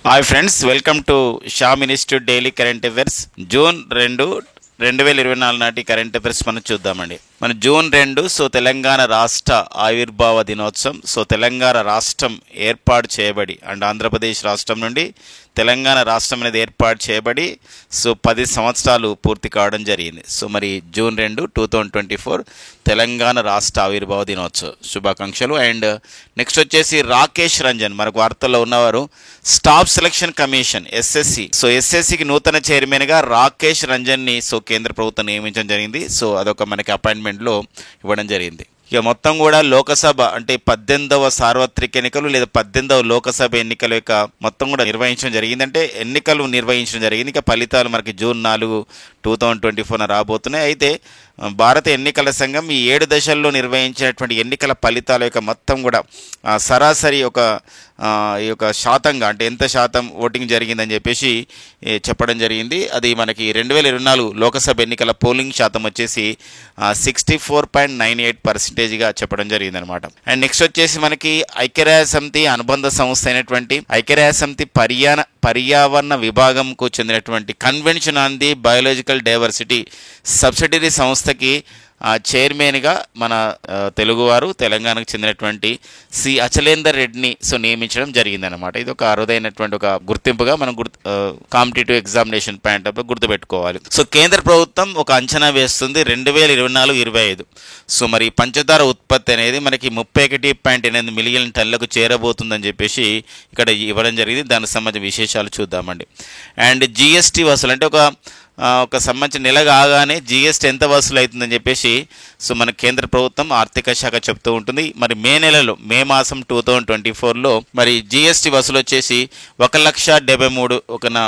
Hi friends, welcome to Sam institute daily current affairs. June 2, 2024 నాటి current affairs మనం చూద్దామండి. మన జూన్ 2 తెలంగాణ రాష్ట్ర ఆవిర్భావ దినోత్సవం. తెలంగాణ రాష్ట్రం ఏర్పాటు చేయబడి అండ్ ఆంధ్రప్రదేశ్ రాష్ట్రం నుండి తెలంగాణ రాష్ట్రం అనేది ఏర్పాటు చేయబడి 10 సంవత్సరాలు పూర్తి కావడం జరిగింది. మరి జూన్ 2, 2024 తెలంగాణ రాష్ట్ర ఆవిర్భావ దినోత్సవ శుభాకాంక్షలు. అండ్ నెక్స్ట్ వచ్చేసి రాకేష్ రంజన్, మనకు వార్తల్లో ఉన్నవారు, స్టాఫ్ సెలక్షన్ కమిషన్ ఎస్ఎస్సి. ఎస్ఎస్సికి నూతన చైర్మన్గా రాకేష్ రంజన్ని కేంద్ర ప్రభుత్వం నియమించడం జరిగింది. అదొక మనకి అపాయింట్మెంట్లో ఇవ్వడం జరిగింది. ఇక మొత్తం కూడా లోకసభ అంటే 18వ సార్వత్రిక ఎన్నికలు లేదా 18వ లోకసభ ఎన్నికల యొక్క మొత్తం కూడా నిర్వహించడం జరిగింది. అంటే ఎన్నికలు నిర్వహించడం జరిగింది. ఇక ఫలితాలు మనకి జూన్ 4, 2024 రాబోతున్నాయి. అయితే భారత ఎన్నికల సంఘం ఈ 7 దశల్లో నిర్వహించినటువంటి ఎన్నికల ఫలితాల యొక్క మొత్తం కూడా సరాసరి ఈ యొక్క శాతంగా అంటే ఎంత శాతం ఓటింగ్ జరిగిందని చెప్పేసి చెప్పడం జరిగింది. అది మనకి 2024 లోకసభ ఎన్నికల పోలింగ్ శాతం వచ్చేసి 64.98%గా చెప్పడం జరిగింది అనమాట. అండ్ నెక్స్ట్ వచ్చేసి మనకి ఐక్యరాజ్య సమితి అనుబంధ సంస్థ అయినటువంటి ఐక్యరాజ్య సమితి పర్యావరణ విభాగంకు చెందినటువంటి convention on the biological diversity subsidiary సంస్థకి చైర్మన్గా మన తెలుగువారు తెలంగాణకు చెందినటువంటి సి అచలేందర్ రెడ్డిని నియమించడం జరిగిందనమాట. ఇది ఒక అరుదైనటువంటి ఒక గుర్తింపుగా మనం కాంపిటేటివ్ ఎగ్జామినేషన్ పాయింట్ ఆఫ్ గుర్తుపెట్టుకోవాలి. కేంద్ర ప్రభుత్వం ఒక అంచనా వేస్తుంది 2024-25. మరి పంచదార ఉత్పత్తి అనేది మనకి 31.8 మిలియన్ టన్నులకు చేరబోతుందని చెప్పేసి ఇక్కడ ఇవ్వడం జరిగింది. దానికి సంబంధించిన విశేషాలు చూద్దామండి. అండ్ జిఎస్టీ వసూలు అంటే ఒక సంబంధించిన నెల కాగానే జిఎస్టీ ఎంత వసూలు అవుతుందని చెప్పేసి మన కేంద్ర ప్రభుత్వం ఆర్థిక శాఖ చెప్తూ ఉంటుంది. మరి మే మాసం 2024లో మరి జిఎస్టీ వసూలు వచ్చేసి 1,73,000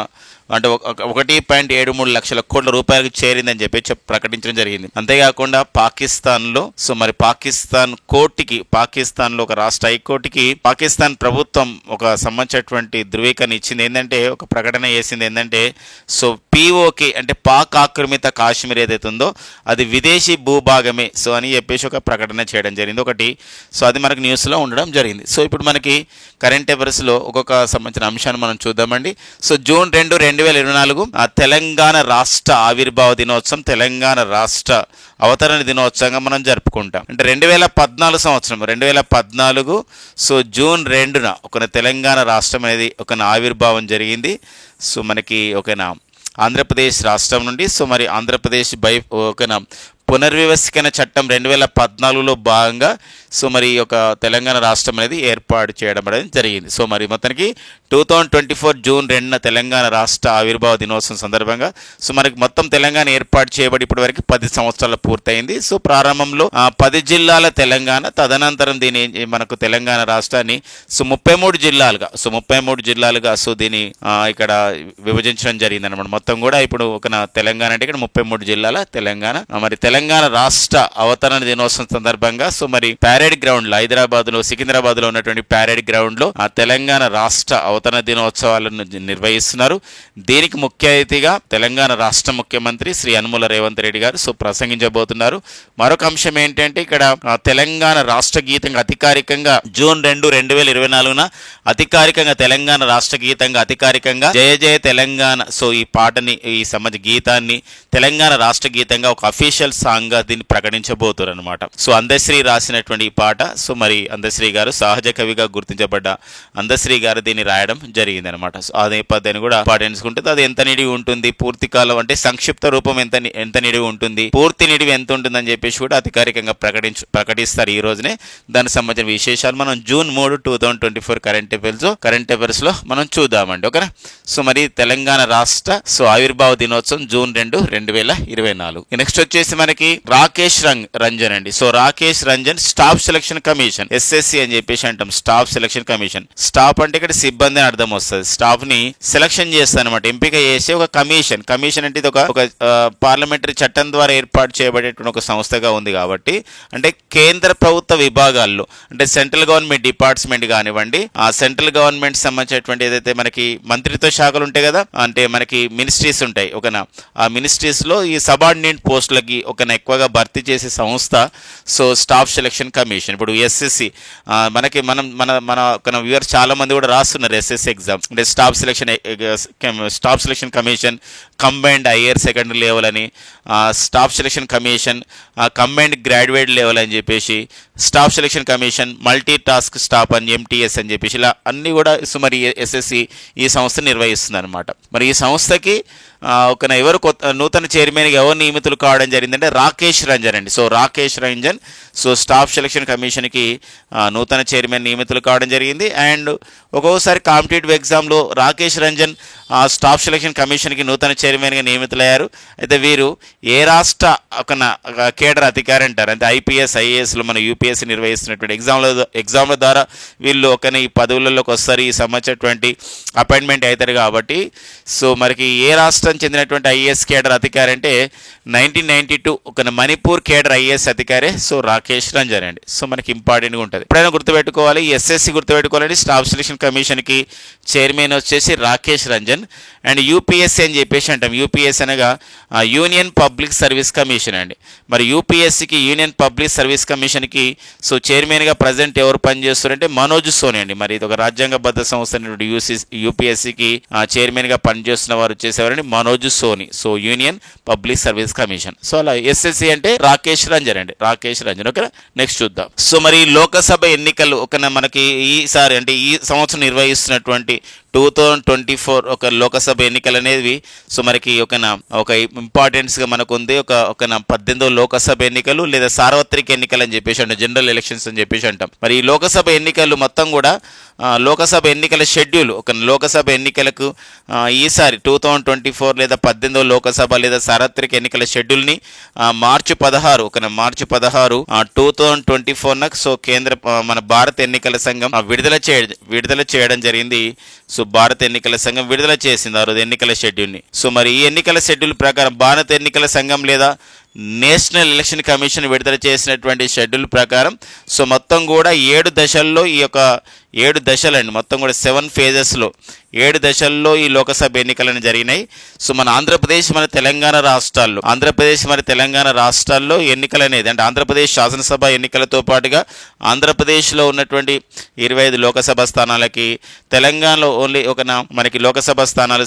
అంటే 1.73 లక్షల కోట్ల రూపాయలకు చేరిందని చెప్పి ప్రకటించడం జరిగింది. అంతేకాకుండా పాకిస్తాన్లో మరి పాకిస్తాన్లో ఒక రాష్ట్ర హైకోర్టుకి పాకిస్తాన్ ప్రభుత్వం ఒక సంబంధించినటువంటి ధృవీకరణ ఇచ్చింది. ఏంటంటే ఒక ప్రకటన చేసింది ఏంటంటే పిఓకే అంటే పాక్ ఆక్రమిత కాశ్మీర్ ఏదైతే ఉందో అది విదేశీ భూభాగమే అని చెప్పేసి ఒక ప్రకటన చేయడం జరిగింది ఒకటి. అది మనకు న్యూస్లో ఉండడం జరిగింది. ఇప్పుడు మనకి కరెంట్ అఫైర్స్లో ఒక్కొక్క సంబంధించిన అంశాన్ని మనం చూద్దామండి. జూన్ 2, 2024 తెలంగాణ రాష్ట్ర ఆవిర్భావ దినోత్సవం, తెలంగాణ రాష్ట్ర అవతరణ దినోత్సవంగా మనం జరుపుకుంటాం. అంటే 2014 సంవత్సరం 2014 జూన్ 2న ఒక తెలంగాణ రాష్ట్రం అనేది ఒక ఆవిర్భావం జరిగింది. మనకి ఆంధ్రప్రదేశ్ రాష్ట్రం నుండి మరి ఆంధ్రప్రదేశ్ పునర్వ్యవస్థీకరణ చట్టం 2014లో భాగంగా మరి ఒక తెలంగాణ రాష్ట్రం అనేది ఏర్పాటు చేయడం అనేది జరిగింది. మరి మొత్తానికి 2024 జూన్ 2న తెలంగాణ రాష్ట్ర ఆవిర్భావ దినోత్సవం సందర్భంగా మనకి మొత్తం తెలంగాణ ఏర్పాటు చేయబడి ఇప్పటి వరకు 10 సంవత్సరాలు పూర్తయింది. ప్రారంభంలో 10 జిల్లాల తెలంగాణ, తదనంతరం దీని మనకు తెలంగాణ రాష్ట్రాన్ని 33 జిల్లాలుగా దీన్ని ఇక్కడ విభజించడం జరిగింది అనమాట. మొత్తం కూడా ఇప్పుడు ఒక తెలంగాణ అంటే ఇక్కడ 33 జిల్లాల తెలంగాణ. మరి తెలంగాణ రాష్ట్ర అవతరణ దినోత్సవం సందర్భంగా మరి ప్యారేడ్ గ్రౌండ్ లో సికింద్రాబాద్ లో ఉన్నటువంటి ప్యారేడ్ గ్రౌండ్ లో తెలంగాణ రాష్ట్ర అవతరణ దినోత్సవాలను నిర్వహిస్తున్నారు. దీనికి ముఖ్య అతిథిగా తెలంగాణ రాష్ట్ర ముఖ్యమంత్రి శ్రీ యనుమల రేవంత్ రెడ్డి గారు ప్రసంగించబోతున్నారు. మరొక అంశం ఏంటంటే ఇక్కడ తెలంగాణ రాష్ట్ర గీతంగా అధికారికంగా జూన్ 2, 2024న అధికారికంగా తెలంగాణ రాష్ట్ర గీతంగా అధికారికంగా జయ జయ తెలంగాణ ఈ పాటని ఈ సంబంధించిన గీతాన్ని తెలంగాణ రాష్ట్ర గీతంగా ఒక అఫీషియల్ సాంగ్ గా దీన్ని ప్రకటించబోతున్నారు అనమాట. అందశ్రీ రాసినటువంటి ఈ పాట మరి అందశ్రీ గారు సహజ కవిగా గుర్తించబడ్డ అందశ్రీ గారు దీన్ని రాయడం జరిగింది అనమాట. ఆ నేపథ్యాన్ని కూడా పాటించుకుంటుంది. అది ఎంత నిడివి ఉంటుంది, పూర్తి కాలం అంటే సంక్షిప్త రూపం ఎంత నిడివి ఉంటుంది, పూర్తి నిడివి ఎంత ఉంటుందని చెప్పేసి కూడా అధికారికంగా ప్రకటిస్తారు ఈ రోజునే. దానికి సంబంధించిన విశేషాలు మనం జూన్ 3, 2024 కరెంట్ అఫైర్స్ లో మనం చూద్దామండి. ఓకేనా. మరి తెలంగాణ రాష్ట్ర ఆవిర్భావ దినోత్సవం జూన్ 2, 2024. నెక్స్ట్ వచ్చేసి మనకి రాకేష్ రంజన్ అండి. Rakesh Ranjan staff selection commission SSC అని చెప్పేసి అంటాం. స్టాఫ్ సెలక్షన్ కమిషన్, స్టాఫ్ అంటే ఇక్కడ సిబ్బంది అని అర్థం వస్తుంది. స్టాఫ్ ని సెలక్షన్ చేస్తాను అనమాట, ఎంపిక చేసే ఒక కమిషన్ అంటే ఇది ఒక పార్లమెంటరీ చట్టం ద్వారా ఏర్పాటు చేయబడేటువంటి ఒక సంస్థగా ఉంది. కాబట్టి అంటే కేంద్ర ప్రభుత్వ విభాగాల్లో అంటే సెంట్రల్ గవర్నమెంట్ డిపార్ట్మెంట్ కానివ్వండి, ఆ సెంట్రల్ గవర్నమెంట్ సంబంధించినటువంటి ఏదైతే మనకి మంత్రిత్వ శాఖలు ఉంటాయి కదా, అంటే మనకి మినిస్ట్రీస్ ఉంటాయి. ఆ మినిస్ట్రీస్ లో ఈ సబార్డినేట్ పోస్టులకి ఎక్కువగా భర్తీ చేసే సంస్థ సో స్టాఫ్ సెలక్షన్ కమిషన్. ఇప్పుడు ఎస్ఎస్సి మనకి మన ఒక వ్యూవర్స్ చాలా మంది కూడా రాస్తున్నారు ఎస్ఎస్సి ఎగ్జామ్. అంటే staff selection commission combined higher secondary level అని, staff selection commission combined graduate level అని చెప్పేసి, staff selection commission multi task staff అని ఎంటీఎస్ అని చెప్పేసి ఇలా అన్నీ కూడా మరి ఎస్ఎస్సి ఈ సంస్థ నిర్వహిస్తుంది అనమాట. మరి ఈ సంస్థకి ఎవరు నూతన చైర్మన్గా ఎవరు నియమితులు కావడం జరిగిందంటే రాకేష్ రంజన్ అండి. So Rakesh Ranjan so staff selection కమిషన్కి నూతన చైర్మన్ నియమితులు కావడం జరిగింది. అండ్ ఒక్కొక్కసారి కాంపిటేటివ్ ఎగ్జామ్లో రాకేష్ రంజన్ స్టాఫ్ సెలక్షన్ కమిషన్కి నూతన చైర్మన్గా నియమితులయ్యారు. అయితే వీరు ఏ రాష్ట్ర కేడర్ అధికారి అంటారు అంటే ఐపీఎస్ ఐఏఎస్లో మన యూపీఎస్సీ నిర్వహిస్తున్నటువంటి ఎగ్జామ్ల ద్వారా వీళ్ళు ఈ పదవులలోకి వస్తారు, ఈ సంబంధించినటువంటి అపాయింట్మెంట్ అవుతారు. కాబట్టి సో మనకి ఏ రాష్ట్రం చెందినటువంటి ఐఏఎస్ కేడర్ అధికారి అంటే 1992 మణిపూర్ కేడర్ ఐఏఎస్ అధికారి సో రాకేష్ రంజన్ అండి. సో మనకి ఇంపార్టెంట్గా ఉంటుంది, ఎప్పుడైనా గుర్తుపెట్టుకోవాలి. ఎస్ఎస్సి గుర్తుపెట్టుకోవాలండి. స్టాఫ్ సెలక్షన్ కమిషన్కి చైర్మన్ వచ్చేసి రాకేష్ రంజన్. అండ్ యూపీఎస్సీ అని చెప్పేసి అంటాం. యూపీఎస్సీ అనగా యూనియన్ పబ్లిక్ సర్వీస్ కమిషన్ అండి. మరి యూపీఎస్సీకి యూనియన్ పబ్లిక్ సర్వీస్ కమిషన్కి సో చైర్మన్గా ప్రజెంట్ ఎవరు పనిచేస్తారంటే మనోజ్ సోని అండి. మరి ఇది ఒక రాజ్యాంగబద్ధ సంస్థ యూపీఎస్సీకి చైర్మన్గా పనిచేస్తున్న వారు వచ్చేసేవారండి Manoj Soni. So union public service commission. So అలా ఎస్ఎస్సి అంటే రాకేష్ రంజన్ అండి, రాకేష్ రంజన్. ఓకే, నెక్స్ట్ చూద్దాం. సో మరి లోకసభ ఎన్నికలు మనకి ఈసారి అంటే ఈ సంవత్సరం నిర్వహిస్తున్నటువంటి 2024 లోకసభ ఎన్నికలు అనేవి సో మనకి ఒక ఇంపార్టెన్స్గా మనకు ఉంది. 18వ లోకసభ ఎన్నికలు లేదా సార్వత్రిక ఎన్నికలు అని చెప్పేసి అంటాం, జనరల్ ఎలక్షన్స్ అని చెప్పేసి అంటాం. మరి ఈ లోకసభ ఎన్నికలు మొత్తం కూడా లోకసభ ఎన్నికల షెడ్యూల్ లోకసభ ఎన్నికలకు ఈసారి 2024 లేదా 18వ లోకసభ లేదా సార్వత్రిక ఎన్నికల షెడ్యూల్ని మార్చి 16 2024 సో మన భారత ఎన్నికల సంఘం విడుదల చేయడం జరిగింది. సో భారత ఎన్నికల సంఘం విడుదల చేసింది ఆ రోజు ఎన్నికల షెడ్యూల్ని. సో మరి ఈ ఎన్నికల షెడ్యూల్ ప్రకారం భారత ఎన్నికల సంఘం లేదా నేషనల్ ఎలక్షన్ కమిషన్ విడుదల చేసినటువంటి షెడ్యూల్ ప్రకారం సో మొత్తం కూడా 7 దశల్లో 7 దశలండి, మొత్తం కూడా 7 ఫేజెస్లో 7 దశల్లో ఈ లోకసభ ఎన్నికలను జరిగినాయి. సో మన ఆంధ్రప్రదేశ్ మన తెలంగాణ రాష్ట్రాల్లో ఎన్నికలు అనేది అంటే ఆంధ్రప్రదేశ్ శాసనసభ ఎన్నికలతో పాటుగా ఆంధ్రప్రదేశ్లో ఉన్నటువంటి 25 లోకసభ స్థానాలకి, తెలంగాణలో ఓన్లీ మనకి లోకసభ స్థానాలు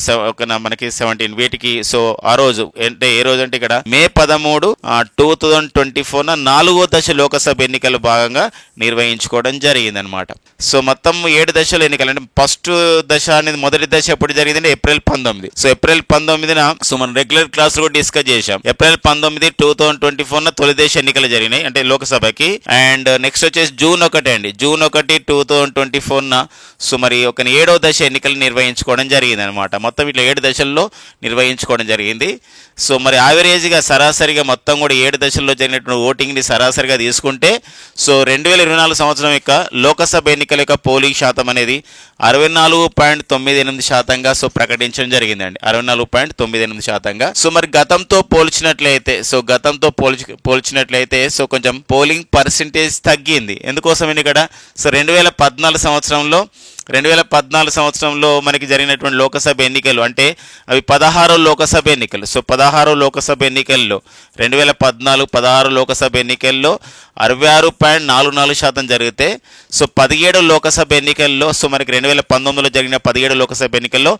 మనకి 17 వీటికి సో ఆ రోజు అంటే ఏ రోజు అంటే ఇక్కడ మే 13 2024 4వ దశ లోకసభ ఎన్నికలు భాగంగా నిర్వహించుకోవడం జరిగిందనమాట. సో మొత్తం 7 దశలు ఎన్నికలు అంటే ఫస్ట్ దశ అనేది మొదటి దశ ఎప్పుడు జరిగిందంటే ఏప్రిల్ 19. సో ఏప్రిల్ 19న సో మనం రెగ్యులర్ క్లాస్ కూడా డిస్కస్ చేశాం. ఏప్రిల్ 19 2024 తొలి దశ ఎన్నికలు జరిగినాయి అంటే లోకసభకి. అండ్ నెక్స్ట్ వచ్చేసి జూన్ 1 అండి, జూన్ 1 2024 సో మరి 7వ దశ ఎన్నికలు నిర్వహించుకోవడం జరిగింది అనమాట. మొత్తం ఇట్లా 7 దశల్లో నిర్వహించుకోవడం జరిగింది. సో మరి యావరేజ్గా సరాసరిగా మొత్తం కూడా 7 దశల్లో జరిగినటువంటి ఓటింగ్ని సరాసరిగా తీసుకుంటే సో 2024 సంవత్సరం యొక్క లోకసభ ఎన్నికల యొక్క పోలింగ్ శాతం అనేది 64.98% సో ప్రకటించడం జరిగిందండి. 64.98%. సో మరి గతంతో పోల్చినట్లయితే సో కొంచెం పోలింగ్ పర్సెంటేజ్ తగ్గింది. ఎందుకోసం ఇక్కడ సో 2014 సంవత్సరంలో మనకి జరిగినటువంటి లోకసభ ఎన్నికలు అంటే అవి 16 లోకసభ ఎన్నికలు. సో 16 లోకసభ ఎన్నికల్లో 2014-16 లోకసభ ఎన్నికల్లో 66.44% జరిగితే సో 17 లోకసభ ఎన్నికల్లో సో మనకి 2019లో జరిగిన 17 లోకసభ ఎన్నికల్లో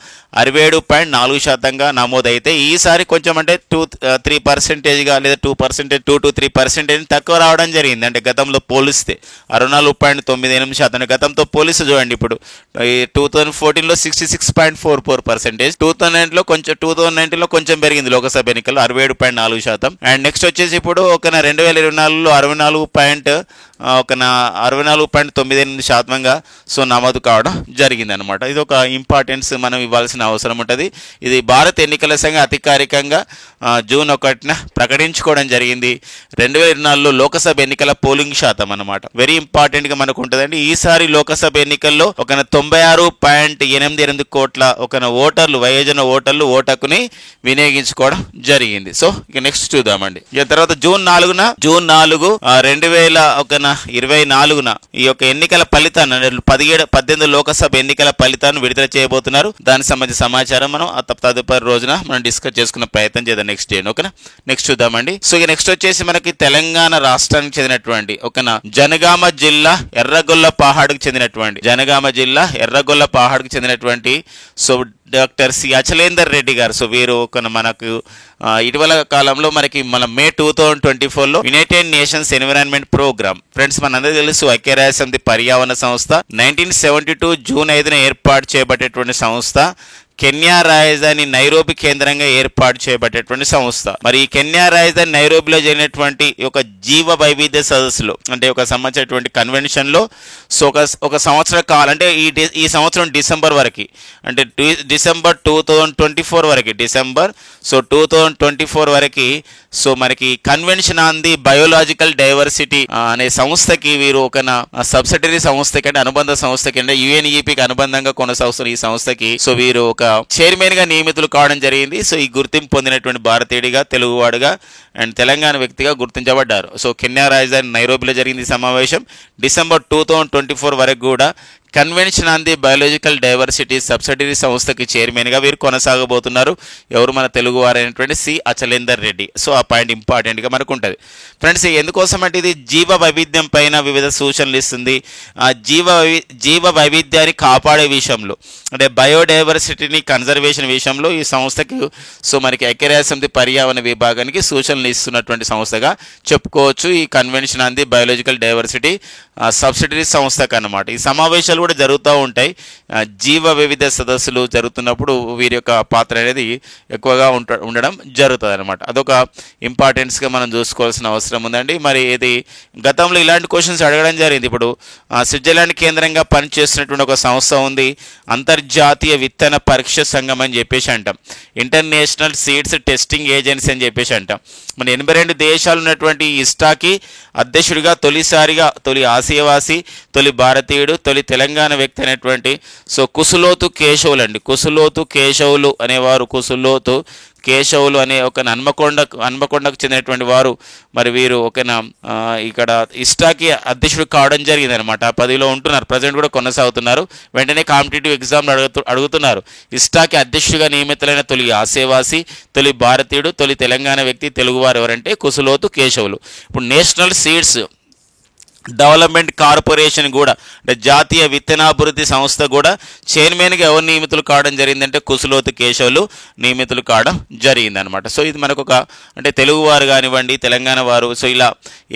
67.4%గా నమోదైతే ఈసారి కొంచెం అంటే 2-3%గా లేదా 2-3% తక్కువ రావడం జరిగింది. అంటే గతంలో పోలిస్తే 64.98%. గతంతో పోలిస్తే చూడండి ఇప్పుడు 2014లో 66.44%, 2019లో కొంచెం పెరిగింది లోకసభ ఎన్నికల్లో 67.4%. అండ్ నెక్స్ట్ వచ్చేసి ఇప్పుడు 2024లో 64.98%గా సో నమోదు కావడం జరిగింది అనమాట. ఇది ఒక ఇంపార్టెన్స్ మనం ఇవ్వాల్సిన అవసరం ఉంటుంది. ఇది భారత ఎన్నికల సంఘం అధికారికంగా జూన్ 1న ప్రకటించుకోవడం జరిగింది. 2024లో లోకసభ ఎన్నికల పోలింగ్ శాతం అనమాట. వెరీ ఇంపార్టెంట్గా మనకు ఉంటుందండి. ఈసారి లోకసభ ఎన్నికల్లో 96.88 కోట్ల ఓటర్లు వయోజన ఓటర్లు ఓటకుని వినియోగించుకోవడం జరిగింది. సో ఇక నెక్స్ట్ చూద్దామండి. ఇక తర్వాత జూన్ 4 2024 24న ఈ యొక్క ఎన్నికల ఫలితాన్ని 18 లోకసభ ఎన్నికల ఫలితాన్ని విడుదల చేయబోతున్నారు. దానికి సంబంధించిన సమాచారం మనం తదుపరి రోజున మనం డిస్కస్ చేసుకునే ప్రయత్నం చేద్దాం నెక్స్ట్ డే. ఓకేనా, నెక్స్ట్ చూద్దామండి. సో ఇక నెక్స్ట్ వచ్చేసి మనకి తెలంగాణ రాష్ట్రానికి చెందినటువంటి ఓకేనా జనగామ జిల్లా ఎర్రగొల్లపాహాడుకు చెందినటువంటి so doctor C Achalender Reddy garu. So వీరు మనకు ఇటీవల కాలంలో మన మే 2024లో United Nations Environment Programme friends మనందరికీ తెలుసు ఐక్యరాజ్య సమితి పర్యావరణ సంస్థ 1972 జూన్ 5న ఏర్పాటు చేయబడేటువంటి సంస్థ. కెన్యా రాజధాని నైరోబి కేంద్రంగా ఏర్పాటు చేయబడేటువంటి సంస్థ. మరి ఈ కెన్యా రాజధాని నైరోబిలో జరిగినటువంటి ఒక జీవ వైవిధ్య సదస్సులో అంటే ఒక సంబంధించినటువంటి కన్వెన్షన్లో సో ఒక సంవత్సర కాలం అంటే ఈ సంవత్సరం డిసెంబర్ వరకు అంటే డిసెంబర్ 2024 వరకు డిసెంబర్ 2024 వరకు సో మనకి convention on the biological diversity అనే సంస్థకి వీరు ఒక సబ్సిడరీ సంస్థకి అంటే అనుబంధ సంస్థకి అంటే యుఎన్ఈపికి అనుబంధంగా కొనసాగుతున్న ఈ సంస్థకి సో వీరు ఒక చైర్మన్ గా నియమితులు కావడం జరిగింది. సో ఈ గుర్తింపు పొందినటువంటి భారతీయుడిగా తెలుగువాడుగా అండ్ తెలంగాణ వ్యక్తిగా గుర్తించబడ్డారు. సో కెన్యా రాజధాని నైరోబిలో జరిగింది ఈ సమావేశం. డిసెంబర్ 2024 వరకు కూడా convention on the biological diversity subsidiary సంస్థకి చైర్మన్గా వీరు కొనసాగబోతున్నారు. ఎవరు మన తెలుగు వారైనటువంటి సి అచలేందర్ రెడ్డి. సో ఆ పాయింట్ ఇంపార్టెంట్గా మనకు ఉంటుంది ఫ్రెండ్స్. ఎందుకోసం అంటే ఇది జీవ వైవిధ్యం పైన వివిధ సూచనలు ఇస్తుంది. ఆ జీవ వైవిధ్యాన్ని కాపాడే విషయంలో అంటే బయోడైవర్సిటీని కన్జర్వేషన్ విషయంలో ఈ సంస్థకి సో మనకి ఐక్యరాజ్య సమితి పర్యావరణ విభాగానికి సూచనలు ఇస్తున్నటువంటి సంస్థగా చెప్పుకోవచ్చు ఈ convention on the biological diversity subsidiary సంస్థకు అన్నమాట. ఈ సమావేశాలు కూడా జరుగుతూ ఉంటాయి. జీవ వివిధ సదస్సులు జరుగుతున్నప్పుడు వీరి యొక్క పాత్ర అనేది ఎక్కువగా ఉండడం జరుగుతుంది అనమాట. అదొక ఇంపార్టెన్స్గా మనం చూసుకోవాల్సిన అవసరం ఉందండి. మరి ఇది గతంలో ఇలాంటి క్వశ్చన్స్ అడగడం జరిగింది. ఇప్పుడు స్విట్జర్లాండ్ కేంద్రంగా పనిచేస్తున్నటువంటి ఒక సంస్థ ఉంది, అంతర్జాతీయ విత్తన పరీక్ష సంఘం అని చెప్పేసి అంటాం, ఇంటర్నేషనల్ సీడ్స్ టెస్టింగ్ ఏజెన్సీ అని చెప్పేసి అంటాం. మన 82 దేశాలు ఉన్నటువంటి ఇస్టాకి అధ్యక్షుడిగా తొలి ఆసియావాసి, తొలి భారతీయుడు, తొలి తెలంగాణ వ్యక్తి అనేటువంటి సో కుసులోతు కేశవులు అనేవారు కేశవులు అనే ఒక హన్మకొండకు చెందినటువంటి వారు. మరి వీరు ఇక్కడ ఇస్టాకి అధ్యక్షుడు కావడం జరిగింది అనమాట. ఆ పదవిలో ఉంటున్నారు, ప్రజెంట్ కూడా కొనసాగుతున్నారు. వెంటనే కాంపిటేటివ్ ఎగ్జామ్లు అడుగుతున్నారు. ఇస్టాకి అధ్యక్షుడిగా నియమితులైన తొలి ఆసేవాసి, తొలి భారతీయుడు, తొలి తెలంగాణ వ్యక్తి తెలుగువారు ఎవరంటే కుసులోతు కేశవులు. ఇప్పుడు నేషనల్ సీడ్స్ డెవలప్మెంట్ కార్పొరేషన్ కూడా అంటే జాతీయ విత్తనాభివృద్ధి సంస్థ కూడా చైర్మన్గా ఎవరు నియమితులు కావడం జరిగిందంటే కుసులోతు కేశవులు నియమితులు కావడం జరిగిందనమాట. సో ఇది మనకు అంటే తెలుగువారు కానివ్వండి, తెలంగాణ వారు సో ఇలా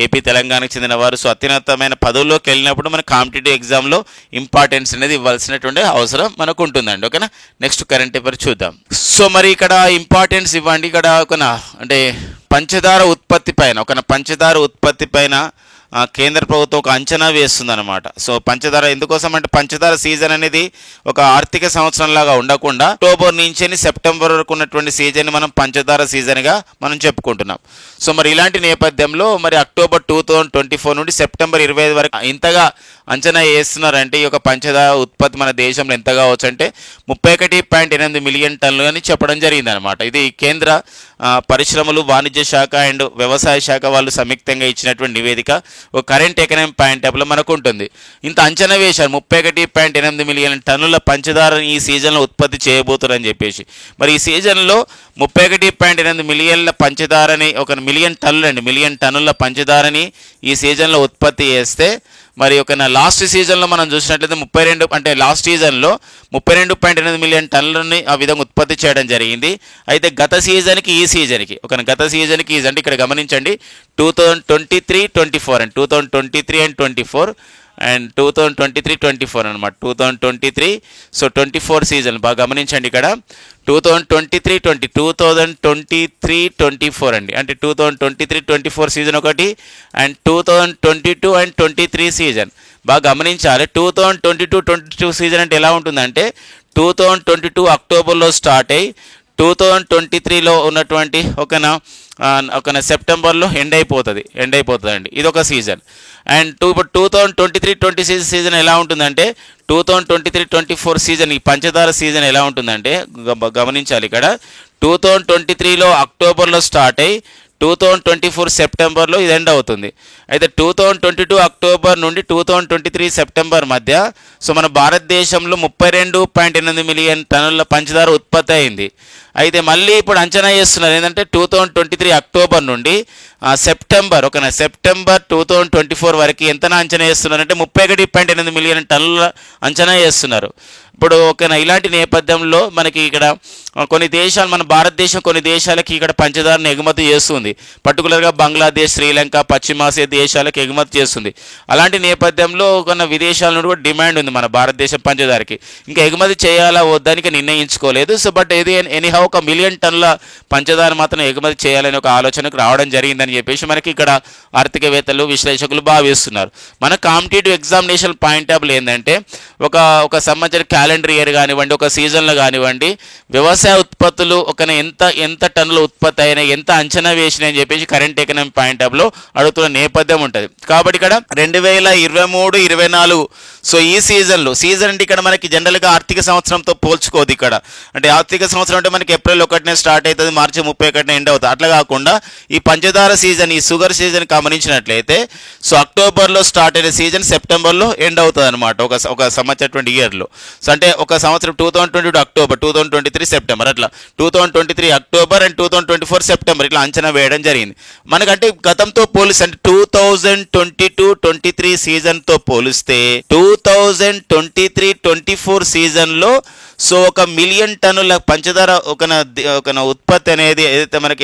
ఏపీ తెలంగాణకు చెందిన వారు సో అత్యున్నతమైన పదవుల్లోకి వెళ్ళినప్పుడు మన కాంపిటేటివ్ ఎగ్జామ్లో ఇంపార్టెన్స్ అనేది ఇవ్వాల్సినటువంటి అవసరం మనకు ఉంటుందండి. ఓకేనా, నెక్స్ట్ కరెంట్ అఫైర్ చూద్దాం. సో మరి ఇక్కడ ఇంపార్టెన్స్ ఇవ్వండి. ఇక్కడ అంటే పంచదార ఉత్పత్తి పైన కేంద్ర ప్రభుత్వం ఒక అంచనా వేస్తుందన్నమాట. సో పంచదార ఎందుకోసం అంటే పంచదార సీజన్ అనేది ఒక ఆర్థిక సంవత్సరం లాగా ఉండకుండా అక్టోబర్ నుంచి సెప్టెంబర్ వరకు ఉన్నటువంటి సీజన్ మనం పంచదార సీజన్గా మనం చెప్పుకుంటున్నాం. సో మరి ఇలాంటి నేపథ్యంలో మరి అక్టోబర్ 2024 నుండి సెప్టెంబర్ 25 వరకు ఇంతగా అంచనా వేస్తున్నారంటే ఈ యొక్క పంచదార ఉత్పత్తి మన దేశంలో ఎంత కావచ్చు అంటే 31.8 మిలియన్ టన్నులు అని చెప్పడం జరిగిందనమాట. ఇది కేంద్ర పరిశ్రమలు, వాణిజ్య శాఖ అండ్ వ్యవసాయ శాఖ వాళ్ళు సంయుక్తంగా ఇచ్చినటువంటి నివేదిక. ఒక కరెంట్ ఎకనామిక్ పాయింట్ ఆఫ్లో మనకు ఉంటుంది. ఇంత అంచనా వేశారు 31.8 మిలియన్ టన్నుల పంచదారని ఈ సీజన్లో ఉత్పత్తి చేయబోతున్నారని చెప్పేసి. మరి ఈ సీజన్లో 31.8 మిలియన్ల పంచదారని మిలియన్ టన్నుల పంచదారని ఈ సీజన్లో ఉత్పత్తి చేస్తే మరి లాస్ట్ సీజన్లో మనం చూసినట్లయితే 32.8 మిలియన్ టన్నులని ఆ విధంగా ఉత్పత్తి చేయడం జరిగింది. అయితే గత సీజన్కి ఈ సీజన్కి అంటే ఇక్కడ గమనించండి 2023-24 అండ్ 2023-24 అండ్ 2023-24 అనమాట. 2023 సో 24 సీజన్ బాగా గమనించండి. ఇక్కడ 2023-24 అండి. అంటే 2023-24 సీజన్ ఒకటి అండ్ 2022 అండ్ 23 సీజన్ బాగా గమనించాలి. 2022 సీజన్ అంటే ఎలా ఉంటుందంటే 2022 అక్టోబర్లో స్టార్ట్ అయ్యి 2023లో ఉన్నటువంటి ఒక సెప్టెంబర్లో ఎండ్ అయిపోతుంది అండి. ఇది ఒక సీజన్. అండ్ 2023-26 సీజన్ ఎలా ఉంటుందంటే 2023-24 సీజన్ ఈ పంచదార సీజన్ ఎలా ఉంటుందంటే గమనించాలి. ఇక్కడ 2023లో అక్టోబర్లో స్టార్ట్ అయ్యి 2024 సెప్టెంబర్లో ఇది ఎండ్ అవుతుంది. అయితే 2022 అక్టోబర్ నుండి 2023 సెప్టెంబర్ మధ్య సో మన భారతదేశంలో 32.8 మిలియన్ టన్నుల పంచదార ఉత్పత్తి అయింది. అయితే మళ్ళీ ఇప్పుడు అంచనా చేస్తున్నారు ఏంటంటే 2023 అక్టోబర్ నుండి సెప్టెంబర్ 2024 వరకు ఎంత అంచనా చేస్తున్నారంటే 31.8 మిలియన్ టన్నుల అంచనా చేస్తున్నారు. ఇప్పుడు ఇలాంటి నేపథ్యంలో మనకి ఇక్కడ కొన్ని దేశాలు, మన భారతదేశం కొన్ని దేశాలకి ఇక్కడ పంచదారను ఎగుమతి చేస్తుంది. పర్టికులర్గా బంగ్లాదేశ్, శ్రీలంక, పశ్చిమాసియా దేశాలకు ఎగుమతి చేస్తుంది. అలాంటి నేపథ్యంలో కొన్ని విదేశాల నుండి కూడా డిమాండ్ ఉంది మన భారతదేశం పంచదారకి. ఇంకా ఎగుమతి చేయాలా వద్దానికి నిర్ణయించుకోలేదు. సో బట్ ఇది ఎనీహౌ 1 మిలియన్ టన్నుల పంచదార మాత్రం ఎగుమతి చేయాలని ఒక ఆలోచనకు రావడం జరిగిందని చెప్పేసి మనకి ఇక్కడ ఆర్థికవేత్తలు, విశ్లేషకులు భావిస్తున్నారు. మన competitive examination point of view ఏంటంటే ఒక సంవత్సరం క్యాలెండర్ ఇయర్ కానివ్వండి, ఒక సీజన్లో కానివ్వండి, వ్యవసాయ ఉత్పత్తులు ఎంత టన్నుల ఉత్పత్తి అయినాయి, ఎంత అంచనా వేసినాయి అని చెప్పేసి కరెంట్ ఎకనామీ పాయింట్ ఆఫ్ లో అడుగుతున్న నేపథ్యం ఉంటుంది. కాబట్టి ఇక్కడ 2023-24 సో ఈ సీజన్ అంటే ఇక్కడ మనకి జనరల్గా ఆర్థిక సంవత్సరంతో పోల్చుకోదు. ఇక్కడ అంటే ఆర్థిక సంవత్సరం అంటే మనకి ఏప్రిల్ 1నే స్టార్ట్ అవుతుంది, మార్చి 31నే ఎండ్ అవుతుంది. అట్లా కాకుండా ఈ పంచదార సీజన్, ఈ షుగర్ సీజన్ గమనించినట్లయితే సో అక్టోబర్లో స్టార్ట్ అయిన సీజన్ సెప్టెంబర్లో ఎండ్ అవుతుంది అనమాట ఒక సంవత్సరం ఇయర్లో. సో అంటే ఒక సంవత్సరం 2022 అక్టోబర్, 2023 సెప్టెంబర్, అట్లా 2023 అక్టోబర్ అండ్ 2024 సెప్టెంబర్ ఇట్లా అంచనా వేయడం జరిగింది. మనకంటే గతంతో పోలిస్తే అంటే 2022-23 సీజన్తో పోలిస్తే 2023-24 సీజన్లో సో 1 మిలియన్ టన్నుల పంచదార ఒక ఉత్పత్తి అనేది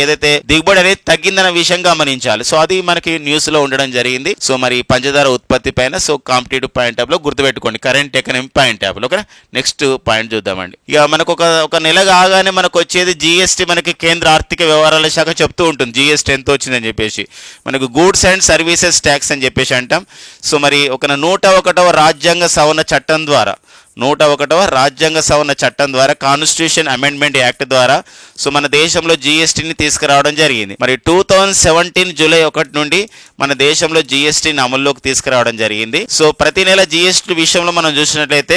ఏదైతే దిగుబడి అనేది తగ్గిందన్న విషయం గమనించాలి. సో అది మనకి న్యూస్ లో ఉండడం జరిగింది. సో మరి పంచదార ఉత్పత్తి పైన సో కాంపిటేటివ్ పాయింట్ ఆఫ్ లో గుర్తుపెట్టుకోండి, కరెంట్ ఎకనామీ పాయింట్ ఆఫ్ లో. ఓకే, నెక్స్ట్ పాయింట్ చూద్దామండి. ఇక మనకు ఒక నెల కాగానే మనకు వచ్చేది జిఎస్టీ. మనకి కేంద్ర ఆర్థిక వ్యవహారాల శాఖ చెప్తూ ఉంటుంది జిఎస్టీ ఎంత వచ్చిందని చెప్పేసి. మనకు గూడ్స్ అండ్ సర్వీసెస్ ట్యాక్స్ అని చెప్పేసి అంటాం. సో మరి 101వ రాజ్యాంగ సవరణ చట్టం ద్వారా 101వ రాజ్యాంగ సవరణ చట్టం ద్వారా, కాన్స్టిట్యూషన్ అమెండ్మెంట్ యాక్ట్ ద్వారా సో మన దేశంలో జిఎస్టీని తీసుకురావడం జరిగింది. మరి 2017 జూలై 1 నుండి మన దేశంలో జిఎస్టీని అమల్లోకి తీసుకురావడం జరిగింది. సో ప్రతి నెల జిఎస్టీ విషయంలో మనం చూసినట్లయితే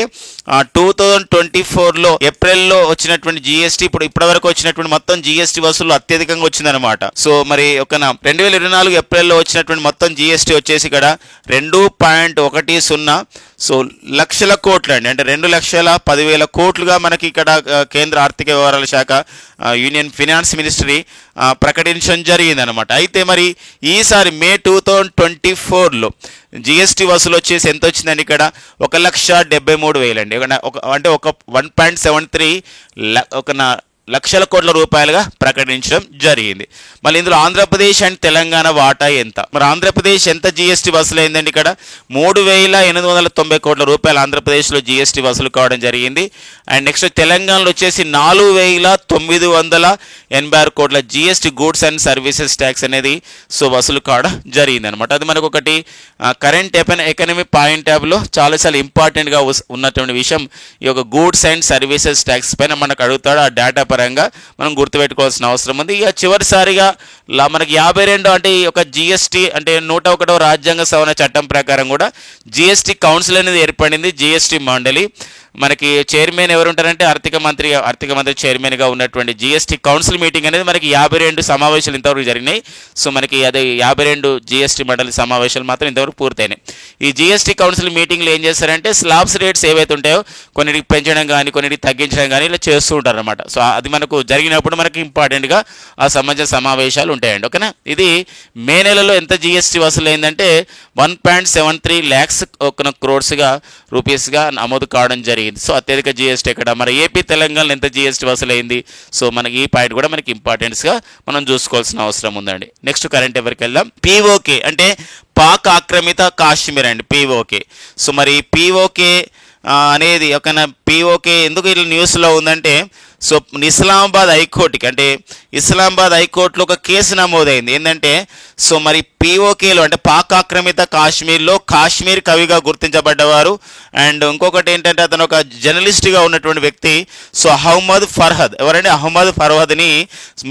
2024లో ఏప్రిల్లో వచ్చినటువంటి జిఎస్టీ ఇప్పటి వరకు వచ్చినటువంటి మొత్తం జిఎస్టీ వసూలు అత్యధికంగా వచ్చిందనమాట. సో మరి 2024 ఏప్రిల్లో వచ్చినటువంటి మొత్తం జిఎస్టీ వచ్చేసి ఇక్కడ 2.10 సో లక్షల కోట్లు అండి, అంటే 2,10,000 కోట్లుగా మనకి ఇక్కడ కేంద్ర ఆర్థిక వ్యవహారాల శాఖ, యూనియన్ ఫినాన్స్ మినిస్ట్రీ ప్రకటించడం జరిగిందనమాట. అయితే మరి ఈసారి మే 2024లో జిఎస్టీ వసూలు వచ్చేసి ఎంత వచ్చిందండి? ఇక్కడ 1,73,000 అండి. అంటే 1.73 లక్షల కోట్ల రూపాయలుగా ప్రకటించడం జరిగింది. మళ్ళీ ఇందులో ఆంధ్రప్రదేశ్ అండ్ తెలంగాణ వాటా ఎంత? మరి ఆంధ్రప్రదేశ్ ఎంత జిఎస్టీ వసూలు అయిందండి? ఇక్కడ 3,890 కోట్ల రూపాయలు ఆంధ్రప్రదేశ్లో జిఎస్టీ వసూలు కావడం జరిగింది. అండ్ నెక్స్ట్ తెలంగాణలో వచ్చేసి 4,986 కోట్ల GST goods and services tax అనేది సో వసూలు కావడం జరిగింది అనమాట. అది మనకు ఒకటి కరెంట్ ఎకనమీ పాయింట్ ఆఫ్ లో చాలా ఇంపార్టెంట్గా ఉన్నటువంటి విషయం. ఈ యొక్క గూడ్స్ అండ్ సర్వీసెస్ ట్యాక్స్ పైన మనకు అడుగుతాడు. ఆ డేటా పరంగా మనం గుర్తుపెట్టుకోవాల్సిన అవసరం ఉంది. ఇక చివరిసారిగా మనకి 52 అంటే ఈ యొక్క జిఎస్టీ అంటే 101వ రాజ్యాంగ సవరణ చట్టం ప్రకారం కూడా జిఎస్టీ కౌన్సిల్ అనేది ఏర్పడింది, జిఎస్టీ మండలి. మనకి చైర్మన్ ఎవరు ఉంటారంటే ఆర్థిక మంత్రి చైర్మన్గా ఉన్నటువంటి జిఎస్టీ కౌన్సిల్ మీటింగ్ అనేది మనకి 52 సమావేశాలు ఇంతవరకు జరిగినాయి. సో మనకి అదే 52 జిఎస్టీ మండలి సమావేశాలు మాత్రం ఇంతవరకు పూర్తయినాయి. ఈ జిఎస్టీ కౌన్సిల్ మీటింగ్లో ఏం చేస్తారంటే స్లాబ్స్ రేట్స్ ఏవైతే ఉంటాయో కొన్నిటికి పెంచడం కానీ కొన్నిటికి తగ్గించడం కానీ ఇలా చేస్తూ ఉంటారు అనమాట. సో అది మనకు జరిగినప్పుడు మనకి ఇంపార్టెంట్గా ఆ సంబంధించిన సమావేశాలు ఉంటాయండి. ఓకేనా, ఇది మే నెలలో ఎంత జిఎస్టీ వసూలు అయిందంటే 1.73 lakhs క్రోర్స్గా రూపీస్గా నమోదు కావడం జరిగింది. సో అత్యధిక జిఎస్టీ ఎక్కడ? మరి ఏపీ తెలంగాణలో ఎంత జిఎస్టీ వసూలైంది? సో మనకి ఈ పాయింట్ కూడా మనకి ఇంపార్టెన్స్గా మనం చూసుకోవాల్సిన అవసరం ఉందండి. నెక్స్ట్ కరెంట్ ఎవరికి వెళ్దాం. పిఓకే అంటే పాక్ ఆక్రమిత కాశ్మీర్ అండి, పిఓకే. సో మరి పిఓకే అనేది పిఓకే ఎందుకు ఇలా న్యూస్లో ఉందంటే సో ఇస్లామాబాద్ హైకోర్టులో ఒక కేసు నమోదైంది. ఏంటంటే సో మరి పిఓకేలో అంటే పాక్ ఆక్రమిత కాశ్మీర్లో కాశ్మీర్ కవిగా గుర్తించబడ్డవారు అండ్ ఇంకొకటి ఏంటంటే అతను ఒక జర్నలిస్ట్గా ఉన్నటువంటి వ్యక్తి. సో అహ్మద్ ఫర్హద్ ఎవరంటే అహ్మద్ ఫర్హద్ని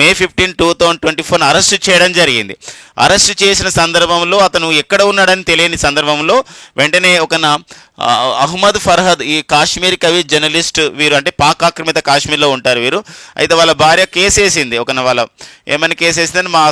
మే 15, 2024 అరెస్ట్ చేయడం జరిగింది. అరెస్ట్ చేసిన సందర్భంలో అతను ఎక్కడ ఉన్నాడని తెలియని సందర్భంలో వెంటనే అహ్మద్ ఫర్హద్ ఈ కాశ్మీర్ కవి జర్నలిస్ట్ వీరు అంటే పాక్ ఆక్రమిత కాశ్మీర్లో ఉంటారు వీరు. అయితే వాళ్ళ భార్య కేసేసింది. వాళ్ళ ఏమని కేసేసిందని, మా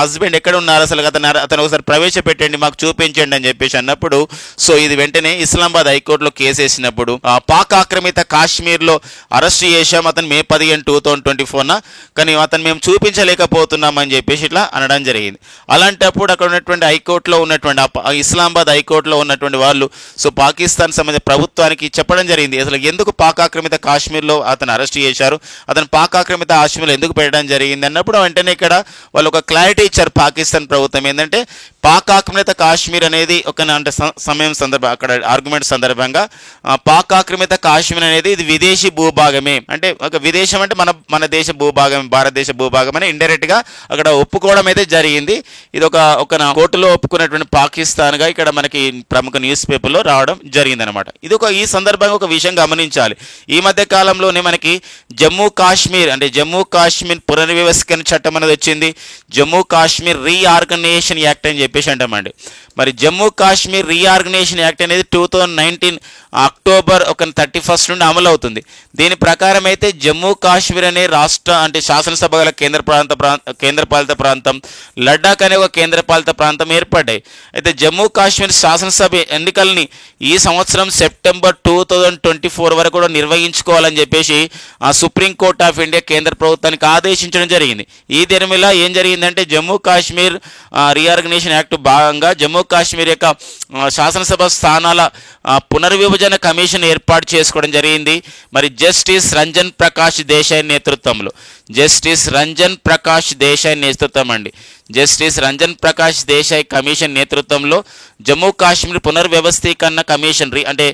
హస్బెండ్ ఎక్కడ ఉన్నారు అసలు, అతను ఒకసారి ప్రవేశపెట్టండి, మాకు చూపించండి అని చెప్పేసి అన్నప్పుడు, సో ఇది వెంటనే ఇస్లామాబాద్ హైకోర్టులో కేసేసినప్పుడు పాక్ ఆక్రమిత కాశ్మీర్లో అరెస్ట్ చేశాం అతను మే 15, 2024, కానీ అతను మేము చూపించలేకపోతున్నాం అని చెప్పేసి ఇట్లా అనడం జరిగింది. అలాంటప్పుడు అక్కడ ఉన్నటువంటి హైకోర్టులో ఉన్నటువంటి ఇస్లామాబాద్ హైకోర్టులో ఉన్నటువంటి వాళ్ళు సో పాకిస్తాన్ సంబంధించిన ప్రభుత్వానికి చెప్పడం జరిగింది, అసలు ఎందుకు పాక్ ఆక్రమిత కాశ్మీర్లో అతను అరెస్ట్ చేశారు, అతను పాక్ ఆక్రమిత కాశ్మీర్లో ఎందుకు పెట్టడం జరిగింది అన్నప్పుడు వెంటనే ఇక్కడ వాళ్ళు ఒక క్లారిటీ ఇచ్చారు పాకిస్తాన్ ప్రభుత్వం. ఏంటంటే పాక్ ఆక్రమిత కాశ్మీర్ అనేది అంటే అక్కడ ఆర్గ్యుమెంట్ సందర్భంగా పాక్ ఆక్రమిత కాశ్మీర్ అనేది ఇది విదేశీ భూభాగమే, అంటే ఒక విదేశం అంటే మన దేశ భూభాగం, భారతదేశ భూభాగం అని ఇండైరెక్ట్ గా అక్కడ ఒప్పుకోవడం అయితే జరిగింది. ఇది ఒక కోర్టులో ఒప్పుకున్నటువంటి పాకిస్తాన్గా ఇక్కడ మనకి ప్రముఖ న్యూస్ పేపర్లో రావడం జరిగింది అనమాట. ఈ సందర్భంగా ఒక విషయం గమనించాలి. ఈ మధ్య కాలంలోనే మనకి జమ్మూ కాశ్మీర్ పునర్వ్యవస్థీకరణ చట్టం అనేది వచ్చింది. జమ్మూ కాశ్మీర్ రీఆర్గనైజేషన్ యాక్ట్ అని చెప్పేసి అంటామండి. మరి జమ్మూ కాశ్మీర్ రీఆర్గనైజేషన్ యాక్ట్ అనేది 2019 అక్టోబర్ 31 నుండి అమలు అవుతుంది. దీని ప్రకారం అయితే జమ్మూ కాశ్మీర్ అనే రాష్ట్ర అంటే శాసనసభ గల కేంద్రపాలిత ప్రాంతం, లడ్డాఖ్ అనే ఒక కేంద్రపాలిత ప్రాంతం ఏర్పడ్డాయి. అయితే జమ్మూ కాశ్మీర్ శాసనసభ ఎన్నికల్ని ఈ సంవత్సరం సెప్టెంబర్ 2024 వరకు కూడా నిర్వహించుకోవాలని చెప్పేసి సుప్రీంకోర్టు ఆఫ్ ఇండియా కేంద్ర ప్రభుత్వానికి ఆదేశించడం జరిగింది. ఈ దినమిలా ఏం జరిగిందంటే జమ్మూ కాశ్మీర్ రీఆర్గనైజేషన్ యాక్ట్ భాగంగా జమ్మూ కాశ్మీర్ యొక్క శాసనసభ స్థానాల పునర్విభజన కమిషన్ ఏర్పాటు చేసుకోవడం జరిగింది. మరి జస్టిస్ రంజన్ ప్రకాష్ దేశాయ్ నేతృత్వంలో, జస్టిస్ రంజన్ ప్రకాష్ దేశాయ్ కమిషన్ నేతృత్వంలో జమ్మూ కాశ్మీర్ పునర్వ్యవస్థీకరణ కమిషన్ అంటే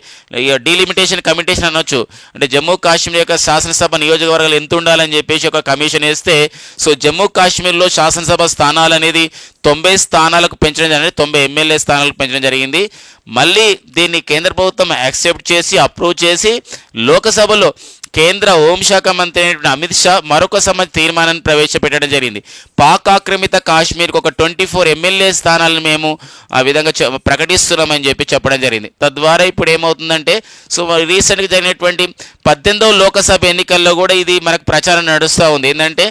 డీలిమిటేషన్ కమిషన్ అనొచ్చు. అంటే జమ్మూ కాశ్మీర్ యొక్క శాసనసభ నియోజకవర్గాలు ఎంత ఉండాలని చెప్పేసి ఒక కమిషన్ వేస్తే, సో జమ్మూ కాశ్మీర్లో శాసనసభ స్థానాలు అనేది 90 స్థానాలకు పెంచడం జరిగింది, 90 ఎమ్మెల్యే స్థానాలకు పెంచడం జరిగింది. మళ్ళీ దీన్ని కేంద్ర ప్రభుత్వం యాక్సెప్ట్ చేసి అప్రూవ్ చేసి లోకసభలో కేంద్ర హోంశాఖ మంత్రి అయినటువంటి అమిత్ షా మరొక తీర్మానాన్ని ప్రవేశపెట్టడం జరిగింది. పాక్ ఆక్రమిత కాశ్మీర్కి ఒక 24 ఎమ్మెల్యే స్థానాలను మేము ఆ విధంగా ప్రకటిస్తున్నామని చెప్పడం జరిగింది. తద్వారా ఇప్పుడు ఏమవుతుందంటే సో రీసెంట్గా జరిగినటువంటి 18వ లోకసభ ఎన్నికల్లో కూడా ఇది మనకు ప్రచారం నడుస్తూ ఉంది. ఏంటంటే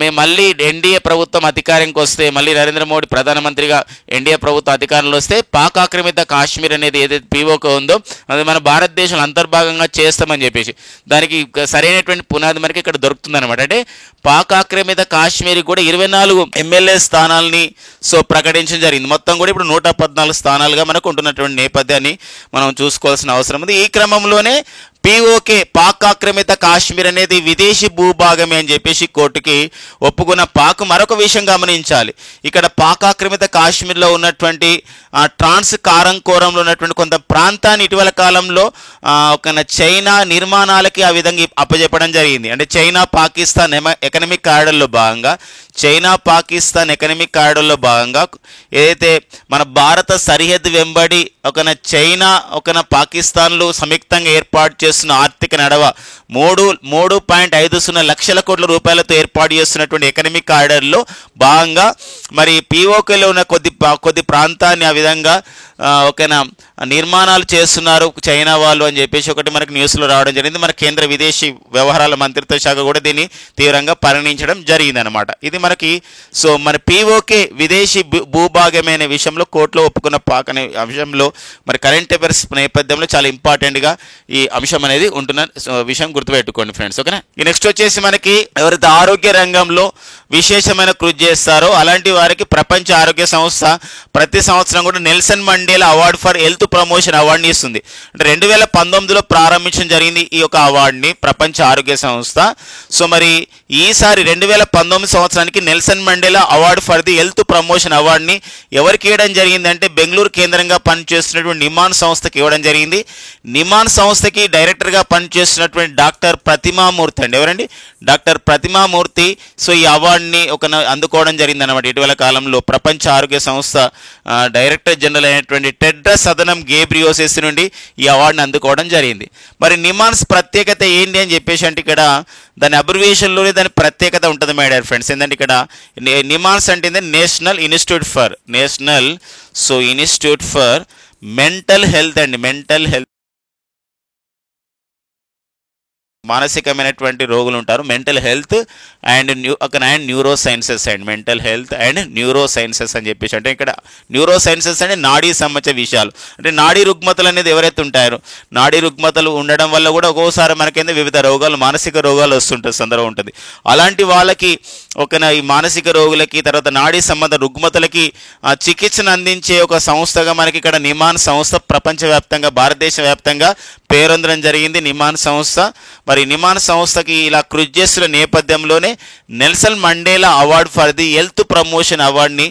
మేము మళ్ళీ ఎన్డీఏ ప్రభుత్వం అధికారంకి వస్తే, మళ్ళీ నరేంద్ర మోడీ ప్రధానమంత్రిగా ఎన్డీఏ ప్రభుత్వం అధికారంలో వస్తే పాక్ ఆక్రమిత కాశ్మీర్ అనేది ఏదైతే పీఓకే ఉందో అది మన భారతదేశంలో అంతర్భాగంగా చేస్తామని చెప్పేసి దానికి సరైనటువంటి పునాది మనకి ఇక్కడ దొరుకుతుంది అనమాట. అంటే పాక్ ఆక్రమిత కాశ్మీర్ కూడా 24 ఎమ్మెల్యే స్థానాలని సో ప్రకటించడం జరిగింది. మొత్తం కూడా ఇప్పుడు 114 స్థానాలుగా మనకు ఉంటున్నటువంటి నేపథ్యాన్ని మనం చూసుకోవాల్సిన అవసరం ఉంది. ఈ క్రమంలోనే పీఓకే పాక్ ఆక్రమిత కాశ్మీర్ అనేది విదేశీ భూభాగమే అని చెప్పేసి కోర్టుకి ఒప్పుకున్న పాక్ మరొక విషయం గమనించాలి. ఇక్కడ పాక్ ఆక్రమిత కాశ్మీర్లో ఉన్నటువంటి ట్రాన్స్ కారంకోరంలో ఉన్నటువంటి కొంత ప్రాంతాన్ని ఇటీవల కాలంలో ఒక చైనా నిర్మాణాలకి ఆ విధంగా అప్పచెప్పడం జరిగింది. అంటే చైనా పాకిస్తాన్ ఎకనామిక్ కారిడార్లో భాగంగా ఏదైతే మన భారత సరిహద్దు వెంబడి చైనా పాకిస్తాన్లు సంయుక్తంగా ఏర్పాటు చేస్తున్న ఆర్థిక నడవ 3.50 లక్షల కోట్ల రూపాయలతో ఏర్పాటు చేస్తున్నటువంటి ఎకనామిక్ కారిడార్లో భాగంగా మరి పీఓకేలో ఉన్న కొద్ది ప్రాంతాన్ని ఆ విధంగా నిర్మాణాలు చేస్తున్నారు చైనా వాళ్ళు అని చెప్పేసి మనకి న్యూస్లో రావడం జరిగింది. మన కేంద్ర విదేశీ వ్యవహారాల మంత్రిత్వ శాఖ కూడా దీన్ని తీవ్రంగా పరిగణించడం జరిగిందనమాట. ఇది మనకి సో మన పీఓకే విదేశీ భూభాగమైన విషయంలో కోర్టులో ఒప్పుకున్న పాక్ అనే అంశంలో మరి కరెంట్ అఫైర్స్ నేపథ్యంలో చాలా ఇంపార్టెంట్గా ఈ అంశం అనేది ఉంటున్న విషయం గుర్తుపెట్టుకోండి ఫ్రెండ్స్. ఓకేనా. ఈ నెక్స్ట్ వచ్చేసి మనకి ఎవరైతే ఆరోగ్య రంగంలో విశేషమైన కృషి చేస్తారో అలాంటి వారికి ప్రపంచ ఆరోగ్య సంస్థ ప్రతి సంవత్సరం కూడా Nelson Mandela award for health promotion అవార్డుని ఇస్తుంది. అంటే 2019లో ప్రారంభించడం జరిగింది ఈ యొక్క అవార్డుని ప్రపంచ ఆరోగ్య సంస్థ. సో మరి ఈసారి 2019 సంవత్సరానికి Nelson Mandela award for the health promotion అవార్డుని ఎవరికి ఇవ్వడం జరిగిందంటే బెంగళూరు కేంద్రంగా పనిచేస్తున్నటువంటి నిమాన్ సంస్థకి ఇవ్వడం జరిగింది. నిమాన్ సంస్థకి డైరెక్టర్గా పనిచేస్తున్నటువంటి డాక్టర్ ప్రతిమామూర్తి అండి. ఎవరండి? డాక్టర్ ప్రతిమామూర్తి సో ఈ అవార్డుని అందుకోవడం జరిగింది అనమాట. ఇటీవల కాలంలో ప్రపంచ ఆరోగ్య సంస్థ డైరెక్టర్ జనరల్ అయినటువంటి టెడ్రస్ అదనం గేబ్రియోసిస్ నుండి ఈ అవార్డుని అందుకోవడం జరిగింది. మరి నిమాన్స్ ప్రత్యేకత ఏంటి అని చెప్పేసి అంటే ఇక్కడ దాని అబ్రివేషన్లోనే దాని ప్రత్యేకత ఉంటుంది మై డియర్ ఫ్రెండ్స్. ఏంటంటే ఇక్కడ నిమాన్స్ అంటే national institute for mental health అండి. మెంటల్ హెల్త్ మానసికమైనటువంటి రోగులు ఉంటారు. Mental health and neuro sciences and mental health and neuro sciences అని చెప్పేసి, అంటే ఇక్కడ న్యూరో సైన్సెస్ అంటే నాడీ సంబంధించిన విషయాలు, అంటే నాడీ రుగ్మతలు అనేది ఎవరైతే ఉంటారో, నాడీ రుగ్మతలు ఉండడం వల్ల కూడా ఒక్కోసారి మనకేందో వివిధ రోగాలు, మానసిక రోగాలు వస్తుంటే సందర్భం ఉంటుంది. అలాంటి వాళ్ళకి ఈ మానసిక రోగులకి, తర్వాత నాడీ సంబంధ రుగ్మతలకి చికిత్సను అందించే ఒక సంస్థగా మనకి ఇక్కడ నిమాన్ సంస్థ ప్రపంచవ్యాప్తంగా, భారతదేశ వ్యాప్తంగా పేరొందడం జరిగింది. నిమాన్ సంస్థ. మరి నిమాన్ సంస్థకి ఇలా కృషి చేస్తున్న నేపథ్యంలోనే Nelson Mandela award for the health promotion అవార్డుని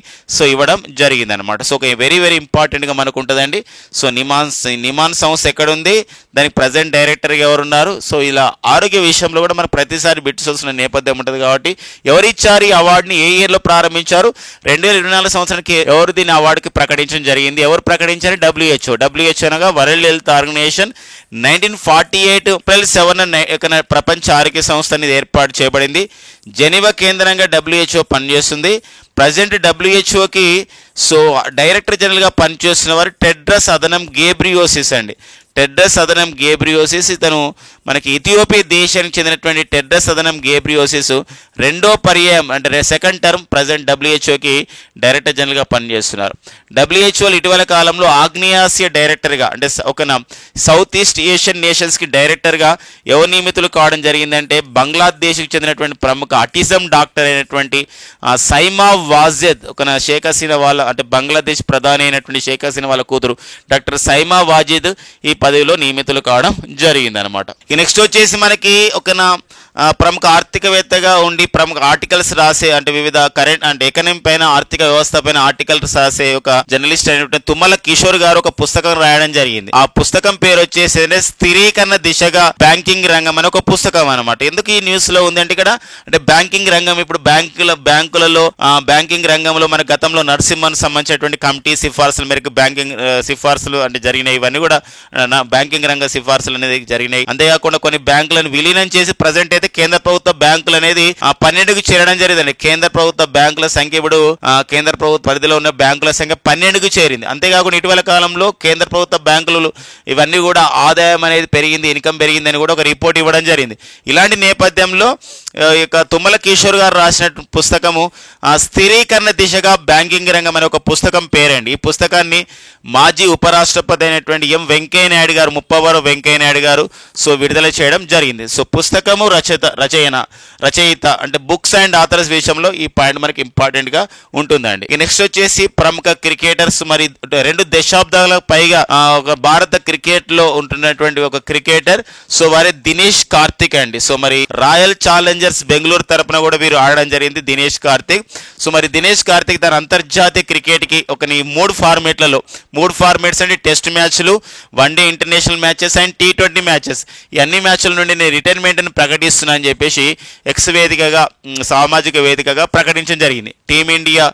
ఇవ్వడం జరిగింది అనమాట. ఒక వెరీ వెరీ ఇంపార్టెంట్గా మనకు ఉంటుందండి. నిమాన్ సంస్థ ఎక్కడ ఉంది, దానికి ప్రజెంట్ డైరెక్టర్గా ఎవరున్నారు, ఇలా ఆరోగ్య విషయంలో కూడా మనకు ప్రతిసారి బిట్స్ వస్తున్న నేపథ్యం ఉంటుంది. కాబట్టి ఎవరిచ్చారు ఈ అవార్డుని, ఏ ఇయర్లో ప్రారంభించారు, 2024 సంవత్సరానికి ఎవరు దీని అవార్డుకి ప్రకటించడం జరిగింది, ఎవరు ప్రకటించారు, WHO అనగా వరల్డ్ హెల్త్ ఆర్గనైజేషన్ 1948 April 7 ప్రపంచ ఆరోగ్య సంస్థ అనేది ఏర్పాటు చేయబడింది. జెనీవా కేంద్రంగా WHO పనిచేస్తుంది. ప్రజెంట్ WHOకి డైరెక్టర్ జనరల్గా పనిచేస్తున్న వారు టెడ్రస్ అదనం గేబ్రియోసిస్ అండి. టెడ్రస్ అదనం గేబ్రియోసిస్, ఇతను మనకి ఇథియోపియా దేశానికి చెందినటువంటి టెడ్రస్ అదనం గేబ్రియోసిస్ రెండో పర్యాయం, అంటే సెకండ్ టర్మ్ ప్రజెంట్ WHOకి డైరెక్టర్ జనరల్గా పనిచేస్తున్నారు. WHO ఇటీవల కాలంలో ఆగ్నేయాసియా డైరెక్టర్గా, అంటే సౌత్ ఈస్ట్ ఏషియన్ నేషన్స్కి డైరెక్టర్గా ఎవరు నియమితులు కావడం జరిగిందంటే బంగ్లాదేశ్కి చెందినటువంటి ప్రముఖ ఆటిజం డాక్టర్ అయినటువంటి సైమా వాజెద్, షేక్ హసీనా వాళ్ళ, అంటే బంగ్లాదేశ్ ప్రధాని అయినటువంటి షేక్ హసీనా వాళ్ళ కూతురు డాక్టర్ సైమా వాజిద్ ఈ పదవిలో నియమితులు కావడం జరిగిందనమాట. నెక్స్ట్ వచ్చేసి మనకి ప్రముఖ ఆర్థికవేత్తగా ఉండి ప్రముఖ ఆర్టికల్స్ రాసే, అంటే వివిధ కరెంట్ అంటే ఎకనమీ పైన, ఆర్థిక వ్యవస్థ పైన ఆర్టికల్స్ రాసే ఒక జర్నలిస్ట్ అయినటువంటి తుమ్మల కిషోర్ గారు ఒక పుస్తకం రాయడం జరిగింది. ఆ పుస్తకం పేరు వచ్చేసి స్థిరీకరణ దిశగా బ్యాంకింగ్ రంగం అని ఒక పుస్తకం అనమాట. ఎందుకు ఈ న్యూస్ లో ఉందంటే ఇక్కడ, అంటే బ్యాంకింగ్ రంగం ఇప్పుడు బ్యాంకులలో బ్యాంకింగ్ రంగంలో మన గతంలో నరసింహన్ సంబంధించినటువంటి కమిటీ సిఫార్సుల మేరకు బ్యాంకింగ్ సిఫార్సులు అంటే జరిగినాయి. ఇవన్నీ కూడా బ్యాంకింగ్ రంగ సిఫార్సులు అనేది జరిగినాయి. అంతేకాకుండా కొన్ని బ్యాంకులను విలీనం చేసి ప్రజెంట్ అయితే కేంద్ర ప్రభుత్వ బ్యాంకులు అనేది 12కు చేరడం జరిగిందండి. కేంద్ర ప్రభుత్వ బ్యాంకుల సంఖ్య ఇప్పుడు కేంద్ర ప్రభుత్వ పరిధిలో ఉన్న బ్యాంకుల సంఖ్య 12కు చేరింది. అంతేకాకుండా ఇటీవల కాలంలో కేంద్ర ప్రభుత్వ బ్యాంకులు ఇవన్నీ కూడా ఆదాయం అనేది పెరిగింది, ఇన్కమ్ పెరిగిందని కూడా ఒక రిపోర్ట్ ఇవ్వడం జరిగింది. ఇలాంటి నేపథ్యంలో తుమ్మల కిషోర్ గారు రాసిన పుస్తకము స్థిరీకరణ దిశగా బ్యాంకింగ్ రంగం అనే ఒక పుస్తకం పేరండి. ఈ పుస్తకాన్ని మాజీ ఉపరాష్ట్రపతి అయినటువంటి ఎం వెంకయ్య నాయుడు గారు, 30వ వెంకయ్య నాయుడు గారు విడుదల చేయడం జరిగింది. పుస్తకము రచయిత అంటే బుక్స్ అండ్ ఆథర్స్ విషయంలో ఈ పాయింట్ మనకి ఇంపార్టెంట్ గా ఉంటుందండి. నెక్స్ట్ వచ్చేసి ప్రముఖ క్రికెటర్స్, మరి 2 దశాబ్దాలకు పైగా ఒక భారత క్రికెట్ లో ఉంటున్నటువంటి ఒక క్రికెటర్ వారి దినేష్ కార్తిక్ అండి. మరి రాయల్ ఛాలెంజర్స్ బెంగళూరు తరపున కూడా వీరు ఆడడం జరిగింది దినేష్ కార్తిక్. మరి దినేష్ కార్తిక్ తన అంతర్జాతీయ క్రికెట్ కి 3 ఫార్మేట్లలో, 3 ఫార్మేట్స్ అంటే టెస్ట్ మ్యాచ్లు, one day international matches and T20 matches, ఈ అన్ని మ్యాచ్ల నుండి నేను రిటైర్మెంట్ ని ప్రకటిస్తున్నా అని చెప్పేసి ఎక్స్ వేదికగా, సామాజిక వేదికగా ప్రకటించడం జరిగింది. Team India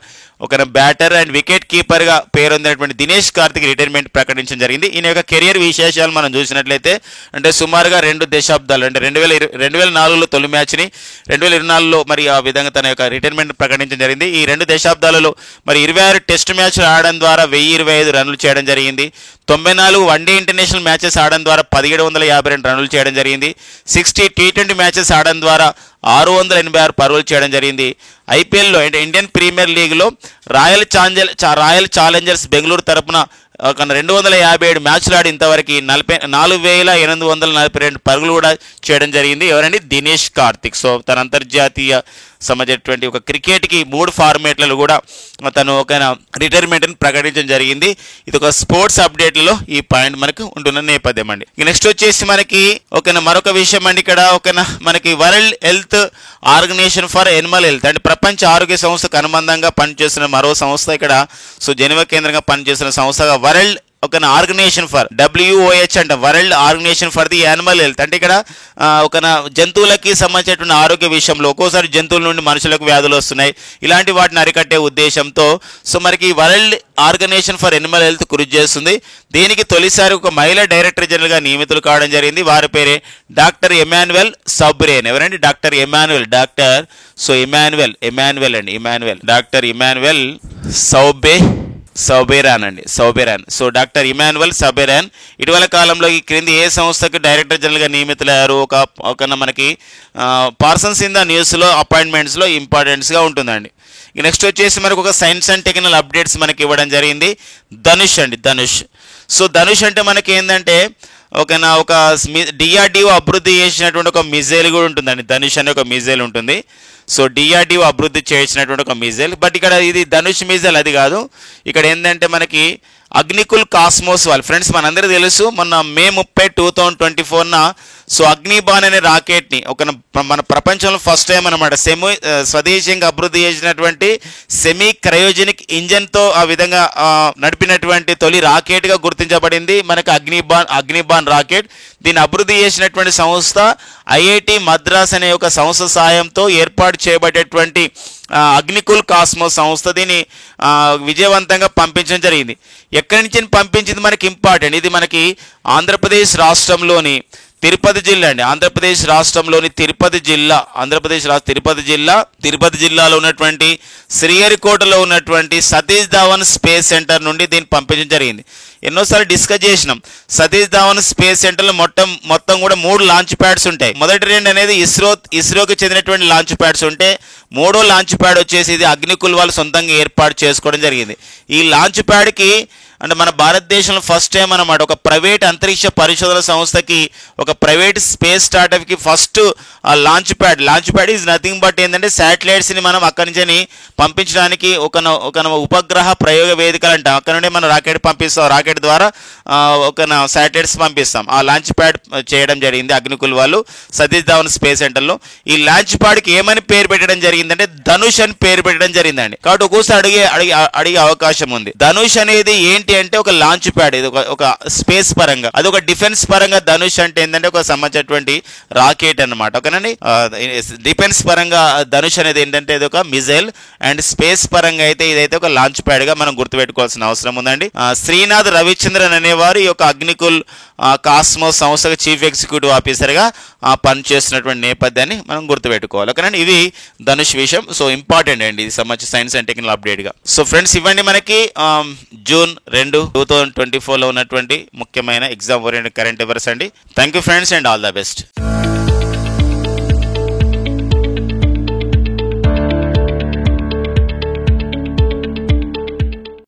batter and wicket keeper గా పేరొందినటువంటి దినేష్ కార్తిక్ రిటైర్మెంట్ ప్రకటించడం జరిగింది. ఈయన యొక్క కెరియర్ విశేషాలు మనం చూసినట్లయితే, అంటే సుమారుగా 2 దశాబ్దాలు, అంటే 2004లో తొలి మ్యాచ్ని, 2024లో మరి ఆ విధంగా తన యొక్క రిటైర్మెంట్ ప్రకటించడం జరిగింది. ఈ 2 దశాబ్దాలలో మరి 26 టెస్ట్ మ్యాచ్లు ఆడడం ద్వారా 1025 రన్లు చేయడం జరిగింది. 94 వన్డే ఇంటర్నేషనల్ మ్యాచెస్ ఆడడం ద్వారా 1752 రన్నులు చేయడం జరిగింది. 60 T20 మ్యాచెస్ ఆడడం ద్వారా 686 పరుగులు చేయడం జరిగింది. ఐపీఎల్లో అంటే ఇండియన్ ప్రీమియర్ లీగ్లో రాయల్ ఛాలెంజర్స్ బెంగళూరు తరపున 257 మ్యాచ్లు ఆడి ఇంతవరకు 4,842 పరుగులు కూడా చేయడం జరిగింది. ఎవరండి? దినేష్ కార్తిక్. తన అంతర్జాతీయ సంబంధించినటువంటి ఒక క్రికెట్కి 3 ఫార్మేట్లలో కూడా తను రిటైర్మెంట్ని ప్రకటించడం జరిగింది. ఇది ఒక స్పోర్ట్స్ అప్డేట్లలో ఈ పాయింట్ మనకు ఉంటున్న నేపథ్యం అండి. నెక్స్ట్ వచ్చేసి మనకి మరొక విషయం అండి. ఇక్కడ మనకి world health organization for animal health అంటే ప్రపంచ ఆరోగ్య సంస్థకు అనుబంధంగా పనిచేస్తున్న మరో సంస్థ ఇక్కడ జెనీవా కేంద్రంగా పనిచేస్తున్న సంస్థగా వరల్డ్ ఆర్గనైజేషన్ ఫర్ WOH అంటే world organization for the animal health. అంటే ఇక్కడ జంతువులకి సంబంధించినటువంటి ఆరోగ్య విషయంలో ఒక్కోసారి జంతువుల నుండి మనుషులకు వ్యాధులు వస్తున్నాయి. ఇలాంటి వాటిని అరికట్టే ఉద్దేశంతో మనకి world organization for animal health కృషి చేస్తుంది. దీనికి తొలిసారి ఒక మహిళా డైరెక్టర్ జనరల్గా నియమితులు కావడం జరిగింది. వారి పేరే డాక్టర్ ఎమాన్యుయల్ సౌబ్రేన్. ఎవరండి? Doctor Emmanuel. Doctor doctor Emmanuel Soubeyran అండి, Soubeyran. So doctor Emmanuel Soubeyran ఇటీవల కాలంలో ఈ క్రింది ఏ సంస్థకు డైరెక్టర్ జనరల్గా నియమితులయ్యారు? ఒక మనకి పార్సన్స్ ఇన్ ద న్యూస్లో అపాయింట్మెంట్స్లో ఇంపార్టెంట్స్గా ఉంటుందండి. నెక్స్ట్ వచ్చేసి మనకు ఒక సైన్స్ అండ్ టెక్నికల్ అప్డేట్స్ మనకి ఇవ్వడం జరిగింది. ధనుష్ అండి, ధనుష్. సో ధనుష్ అంటే మనకి ఏంటంటే ఒక డిఆర్డిఓ అభివృద్ధి చేసినటువంటి ఒక మిజైల్ కూడా ఉంటుందండి. ధనుష్ అనే ఒక మిజైల్ ఉంటుంది. సో డిఆర్డిఓ అభివృద్ధి చేసినటువంటి ఒక మిజైల్. బట్ ఇక్కడ ఇది ధనుష్ మిజైల్ అది కాదు. ఇక్కడ ఏంటంటే మనకి అగ్నికుల్ కాస్మోస్ వాళ్ళు ఫ్రెండ్స్ మనందరికీ తెలుసు, మొన్న May 30, 2024 సో అగ్నిబాన్ అనే రాకెట్ని మన ప్రపంచంలో ఫస్ట్ టైం అనమాట స్వదేశీయంగా అభివృద్ధి చేసినటువంటి సెమీ క్రయోజెనిక్ ఇంజన్తో ఆ విధంగా నడిపినటువంటి తొలి రాకెట్గా గుర్తించబడింది మనకి అగ్నిబాన్ రాకెట్. దీన్ని అభివృద్ధి చేసినటువంటి సంస్థ ఐఐటి మద్రాస్ అనే ఒక సంస్థ సాయంతో ఏర్పాటు చేయబడేటువంటి అగ్నికుల్ కాస్మోస్ సంస్థ దీన్ని విజయవంతంగా పంపించడం జరిగింది. ఎక్కడి నుంచి పంపించింది మనకి ఇంపార్టెంట్. ఇది మనకి ఆంధ్రప్రదేశ్ రాష్ట్రంలోని తిరుపతి జిల్లా అండి. ఆంధ్రప్రదేశ్ రాష్ట్రంలోని తిరుపతి జిల్లాలో ఉన్నటువంటి శ్రీహరికోటలో ఉన్నటువంటి సతీష్ ధావన్ స్పేస్ సెంటర్ నుండి దీన్ని పంపించడం జరిగింది. ఎన్నోసార్లు డిస్కస్ చేసినాం. సతీష్ ధావన్ స్పేస్ సెంటర్లో మొత్తం కూడా 3 లాంచ్ ప్యాడ్స్ ఉంటాయి. మొదటి 2 అనేది ఇస్రోకి చెందినటువంటి లాంచ్ ప్యాడ్స్ ఉంటే, 3వ లాంచ్ ప్యాడ్ వచ్చేసి ఇది అగ్నికుల్ వాళ్ళు సొంతంగా ఏర్పాటు చేసుకోవడం జరిగింది. ఈ లాంచ్ ప్యాడ్కి అంటే మన భారతదేశంలో ఫస్ట్ టైం అనమాట ఒక ప్రైవేట్ అంతరిక్ష పరిశోధన సంస్థకి, ఒక ప్రైవేట్ స్పేస్ స్టార్టప్కి first launch pad is nothing but ఏంటంటే శాటిలైట్స్ని మనం అక్కడి నుంచి పంపించడానికి ఒక ఉపగ్రహ ప్రయోగ వేదికలు అంటాం. అక్కడ నుండి మనం రాకెట్ పంపిస్తాం. రాకెట్ ద్వారా శాటిలైట్స్ పంపిస్తాం. ఆ లాంచ్ ప్యాడ్ చేయడం జరిగింది అగ్నికుల్ వాళ్ళు సతీష్ ధావన్ స్పేస్ సెంటర్లో. ఈ లాంచ్ ప్యాడ్కి ఏమని పేరు పెట్టడం జరిగిందంటే ధనుష్ అని పేరు పెట్టడం జరిగిందండి. కాబట్టి ఒక్కోసారి అడిగే అవకాశం ఉంది. ధనుష్ అనేది ఏంటి అంటే ఒక లాంచ్ ప్యాడ్, ఇది ఒక స్పేస్ పరంగా, అది ఒక డిఫెన్స్ పరంగా ధనుష్ అంటే ఏంటంటే ఒక సంబంధించినటువంటి రాకెట్ అనమాట. ఓకేనండి, డిఫెన్స్ పరంగా ధనుష్ అనేది ఏంటంటే ఇది ఒక మిజైల్, అండ్ స్పేస్ పరంగా అయితే ఇదైతే ఒక లాంచ్ ప్యాడ్ గా మనం గుర్తుపెట్టుకోవాల్సిన అవసరం ఉందండి. శ్రీనాథ్ రవిచంద్రన్ అనేవారు ఈ యొక్క అగ్నికుల్ కాస్మోస్ సంస్థకు చీఫ్ ఎగ్జిక్యూటివ్ ఆఫీసర్గా పనిచేస్తున్నటువంటి నేపథ్యాన్ని మనం గుర్తుపెట్టుకోవాలి. ఓకేనండి, ఇది ధనుష్ విషయం. సో ఇంపార్టెంట్ అండి, ఇది సంబంధించి సైన్స్ అండ్ టెక్నికల్ అప్డేట్గా. సో ఫ్రెండ్స్, ఇవ్వండి మనకి June 2, 2024లో ఉన్నటువంటి ముఖ్యమైన ఎగ్జామ్ ఓరియంటెడ్ కరెంట్ అఫైర్స్ అండి. Thank you friends and all the best.